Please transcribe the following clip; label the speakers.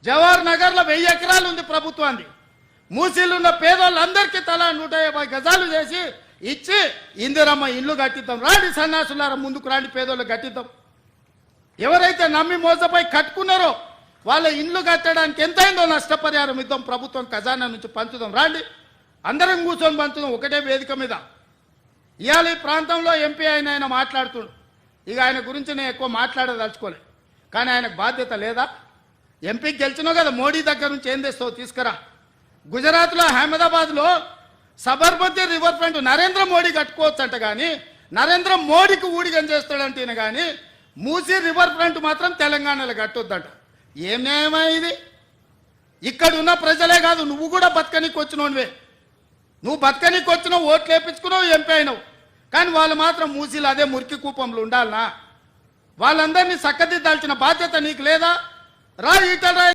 Speaker 1: జవహర్ నగర్లో 1000 ఎకరాలు ఉంది ప్రభుత్వానికి. మూసీలు ఉన్న పేదోళ్ళందరికీ తలా 150 గజాలు చేసి ఇచ్చి ఇందిరమ్మ ఇల్లు కట్టిద్దాం. రాండి సన్నాసులారా, ముందుకు రాండి, పేదోళ్ళు కట్టిద్దాం. ఎవరైతే నమ్మి మోసపోయి కట్టుకున్నారో వాళ్ళ ఇండ్లు కట్టడానికి ఎంతైందో నష్టపరిహారం ఇద్దాం, ప్రభుత్వం ఖజానా నుంచి పంచుదాం. రాండి, అందరం కూర్చొని పంచుదాం ఒకటే వేదిక మీద. ఇవాళ ఈ ప్రాంతంలో ఎంపీ ఆయన మాట్లాడుతుండు. ఇక ఆయన గురించి నేను ఎక్కువ మాట్లాడదలుచుకోలే, కానీ ఆయనకు బాధ్యత లేదా? ఎంపీకి గెలిచినావు కదా, మోడీ దగ్గర నుంచి ఏం తెస్తావు తీసుకురా. గుజరాత్లో అహ్మదాబాద్లో సబర్మతి రివర్ ఫ్రంట్ నరేంద్ర మోడీ కట్టుకోవచ్చు అంట, కానీ నరేంద్ర మోడీకి ఊడిగం చేస్తాడంటే కానీ మూసీ రివర్ ఫ్రంట్ మాత్రం తెలంగాణలో కట్టొద్దంట. ఏం న్యాయమా ఇది? ఇక్కడ ఉన్న ప్రజలే కాదు, నువ్వు కూడా బతకనీకి వచ్చినోనివే. నువ్వు బతకనీకి వచ్చినావు, ఓట్లు వేయించుకున్నావు, ఎంపీ అయినావు. కానీ వాళ్ళు మాత్రం మూసీలు అదే మురికి కూపంలో ఉండాలనా? వాళ్ళందరినీ చక్కదిద్దాల్సిన బాధ్యత నీకు లేదా? రా ఈటల